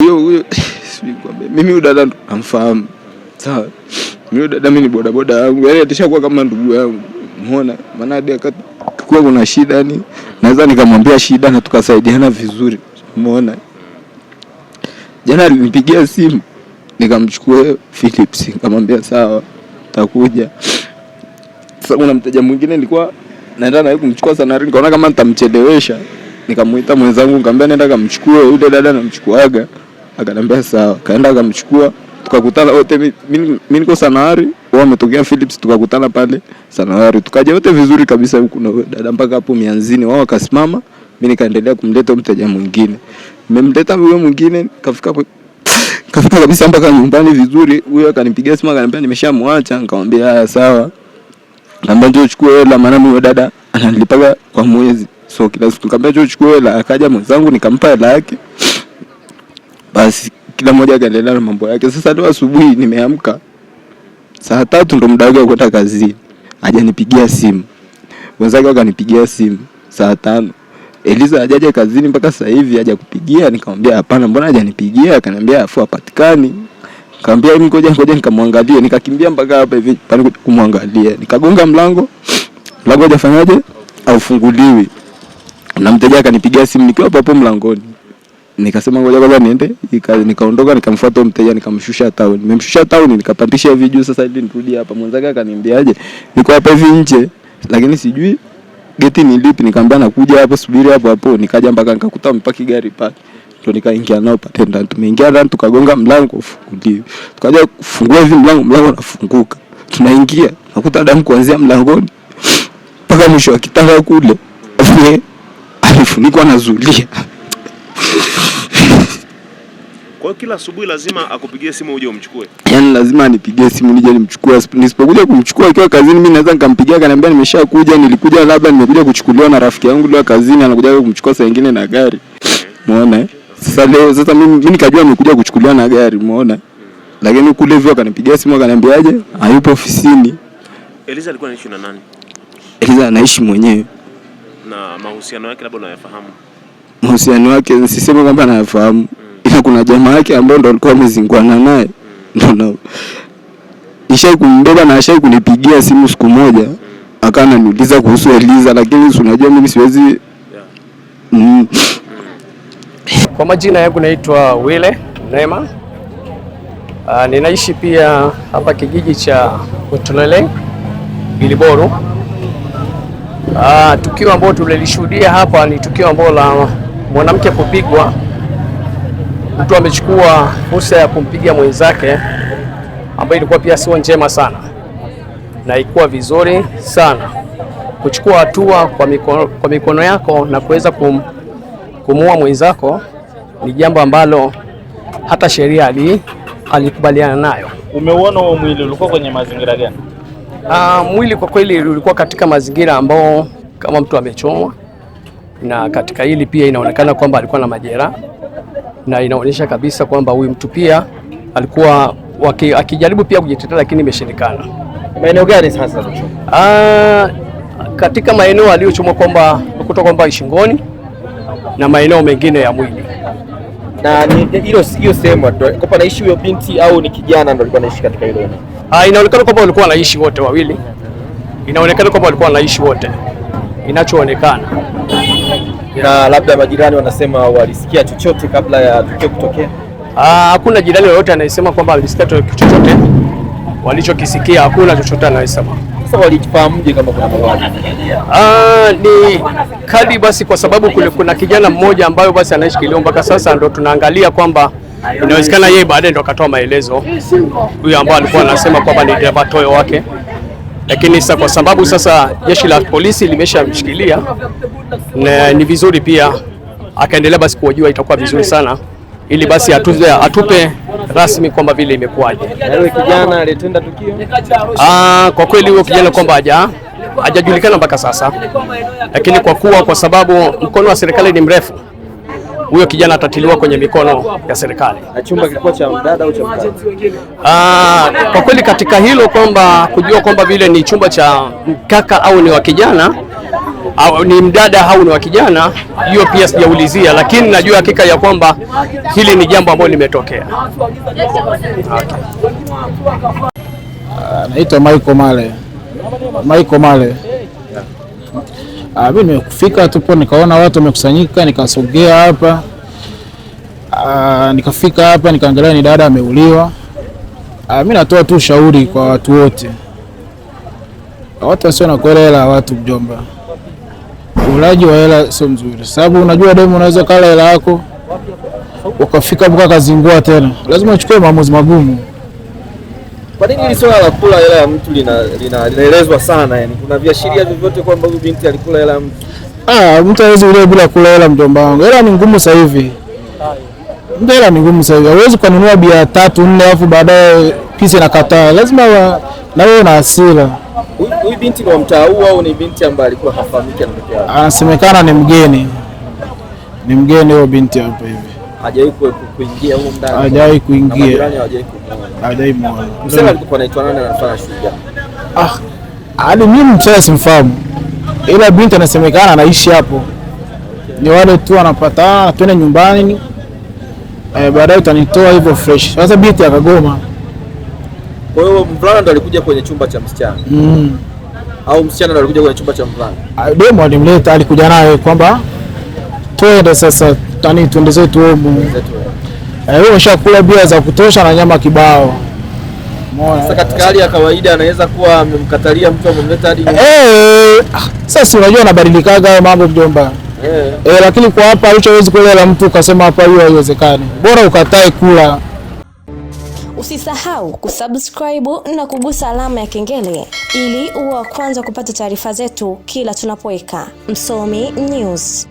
huyo mimi udada namfahamu. Sawa. Mimi udada mimi ni bodaboda yangu. Yaani atashakuwa kama ndugu yangu. Umeona? Maana hadi akikuwa kuna shida yani naweza nikamwambia shida na tukasaidiana vizuri. Umeona? Jana alinipigia simu nikamchukua Philips, nikamwambia sawa takuja. Sasa kuna mteja mwingine nilikuwa naenda na yeye kumchukua Sanari, nikaona kama nitamchelewesha, nikamuita mwenzangu nikamwambia nenda kamchukue yule dada, namchukuaga. Akaniambia sawa, kaenda akamchukua, tukakutana wote. Mimi niko Sanari, wao wametokea Philips, tukakutana pale Sanari, tukaja wote vizuri kabisa huko na dada mpaka hapo mianzini. Wao wakasimama, mimi nikaendelea kumleta mteja mwingine. Nimemleta huyo mwingine, kafika kabisa mpaka nyumbani vizuri. Huyo akanipigia simu akaniambia nimeshamwacha. Nikamwambia haya sawa, nikamwambia njoo uchukue hela, maana huyo dada ananilipaga kwa mwezi, so kila siku. Nikamwambia njoo uchukue hela. Akaja mwenzangu nikampa hela yake, basi kila mmoja akaendelea na mambo yake. Sasa leo asubuhi nimeamka saa 3 ndo muda wake kwenda kazini, hajanipigia simu. Wenzake wakanipigia simu saa 5, Eliza hajaje kazini mpaka sasa hivi hajakupigia. Nikamwambia hapana, mbona hajanipigia? Akaniambia afu hapatikani. Nikamwambia ngoja nikamwangalie. Nikakimbia mpaka hapa hivi pale kumwangalia. Nikagonga mlango hajafanyaje? Haufunguliwi. Na mteja akanipigia simu nikiwa hapo mlangoni. Nikasema ngoja kwanza niende, nikaondoka nikamfuata mteja nikamshusha town. Nimemshusha town nikapandisha video sasa ili nirudi hapa. Mwanzake akaniambiaje? Niko hapa hivi nje lakini sijui geti ni lipi. Nikamwambia nakuja hapo, subiri hapo. Nikaja mpaka nikakuta mpaki gari pale. Ndio nikaingia nao pale ndani. Tumeingia ndani tukagonga mlango ufunguliwe. Tukaja kufungua hivi mlango unafunguka. Tunaingia, nakuta damu kuanzia mlangoni mpaka mwisho wa kitanda kule. Alifunikwa na zulia. Kwa kila asubuhi lazima akupigie simu uje umchukue. Yaani lazima anipigie simu nije nimchukue. Nisipokuja kumchukua akiwa kazini mimi naweza nikampigia akaniambia nimeshakuja, nilikuja labda nimekuja kuchukuliwa na rafiki yangu leo kazini, anakuja kumchukua saa nyingine na gari. Umeona? Sasa mimi nikajua nimekuja kuchukuliwa na gari, umeona? Lakini kule hivyo akanipigia simu akaniambiaje? Hayupo ofisini. Eliza alikuwa anaishi na nani? Eliza anaishi mwenyewe. Na mahusiano yake labda unayafahamu? Mahusiano yake sisemi kwamba nayafahamu. Ila kuna jamaa yake ambao ndo alikuwa amezinguana naye. Ndio. Nishai kumbeba na ashai kunipigia simu siku moja. Akawa ananiuliza kuhusu Eliza, lakini unajua mimi siwezi. Kwa majina yangu naitwa Wile Neema. Ninaishi pia hapa kijiji cha Utulele Iliboru. Tukio ambalo tulilishuhudia hapa ni tukio ambalo la mwanamke kupigwa. Mtu amechukua fursa ya kumpiga mwenzake, ambayo ilikuwa pia sio njema sana, na ilikuwa vizuri sana kuchukua hatua kwa mikono yako na kuweza kumuua mwenzako. Ni jambo ambalo hata sheria alikubaliana nayo. Umeuona huo mwili ulikuwa kwenye mazingira gani? Mwili kwa kweli ulikuwa katika mazingira ambao kama mtu amechomwa, na katika hili pia inaonekana kwamba alikuwa na majeraha, na inaonyesha kabisa kwamba huyu mtu pia alikuwa akijaribu pia kujitetea lakini imeshindikana. Maeneo gani sasa? Katika maeneo aliyochomwa kwamba ukuta kwamba shingoni na maeneo mengine ya mwili. Na hiyo sehemu kwa anaishi huyo binti au ni kijana ndo alikuwa anaishi katika hilo eneo? Inaonekana kwamba walikuwa wanaishi wote wawili. Inaonekana kwamba walikuwa wanaishi wote. Inachoonekana. Na labda majirani wanasema walisikia chochote kabla ya tukio kutokea? Hakuna jirani yoyote anayesema kwamba alisikia chochote. Walichokisikia hakuna chochote anayesema. Sasa walifahamuje kama kuna mauaji? Ni kadi basi, kwa sababu kuna kijana mmoja ambaye basi anaishi Kilio mpaka sasa, ndo tunaangalia kwamba inawezekana yeye baadaye ndo akatoa maelezo, huyo ambaye alikuwa anasema kwamba ni dereva toyo wake. Lakini sasa kwa sababu sasa jeshi la polisi limeshamshikilia, ni vizuri pia akaendelea basi kuhojiwa, itakuwa vizuri sana ili basi atupe rasmi kwamba vile imekuwaje. Yule kijana aliyetenda tukio? Kwa kweli huyo kijana kwamba hajajulikana mpaka sasa, lakini kwa sababu mkono wa serikali ni mrefu, huyo kijana atatiliwa kwenye mikono ya serikali. Na chumba kilikuwa cha mdada au cha mkaka? Kwa kweli katika hilo kwamba kujua kwamba vile ni chumba cha mkaka au ni wa kijana, ni mdada au ni wa kijana, hiyo pia sijaulizia, lakini najua hakika ya kwamba hili ni jambo ambalo limetokea. Naitwa Michael Male. Mimi nimefika tupo, nikaona watu wamekusanyika, nikasogea hapa. Nikafika hapa nikaangalia ni dada ameuliwa. Mimi natoa tu ushauri kwa watu wote. Watu wasio na kuelewa hela watu mjomba. Ulaji wa hela sio mzuri. Sababu unajua demu unaweza kala hela yako ukafika mpaka kazingua tena. Lazima uchukue maamuzi magumu. Kwa nini hili swala la kula hela ya mtu linaelezwa sana yani? Kuna viashiria vyovyote kwamba huyu binti alikula hela ya mtu? Mtu hawezi ule bila kula hela mjomba wangu. Hela ni ngumu sasa hivi. Hela ni ngumu sasa hivi. Huwezi kununua bia 3 4 alafu baadaye pisi inakataa. Lazima na wewe una hasira. Huyu binti ni wa mtaa huu au ni binti ambaye alikuwa hafahamiki anatokea? Anasemekana ni mgeni. Ni mgeni huyo binti hapa hivi. Hajawahi kuingia huko ndani. Hajawahi kuingia. Hajawahi muona. Msema alikuwa anaitwa nani na anafanya shughuli gani? Hadi mimi msema simfahamu. Ila binti anasemekana anaishi hapo. Ni wale tu wanapatana, twende nyumbani. Baadaye utanitoa hivyo fresh. Sasa binti akagoma. Kwa hiyo mvulana ndo alikuja kwenye chumba cha msichana. Au msichana ndo alikuja kwenye chumba cha mvulana? Demo alimleta, alikuja naye kwamba twende sasa tuende zetu huko. Wewe umeshakula bia za kutosha na nyama kibao. Sasa katika hali ya kawaida anaweza kuwa amemkatalia mtu amemleta hadi sasa unajua anabadilikaga hayo mambo mjomba. Lakini kwa hapa hauwezi kulela mtu ukasema hapa hiyo haiwezekani. Bora ukatae kula. Usisahau kusubscribe na kugusa alama ya kengele ili uwe wa kwanza kupata taarifa zetu kila tunapoweka Msomi News.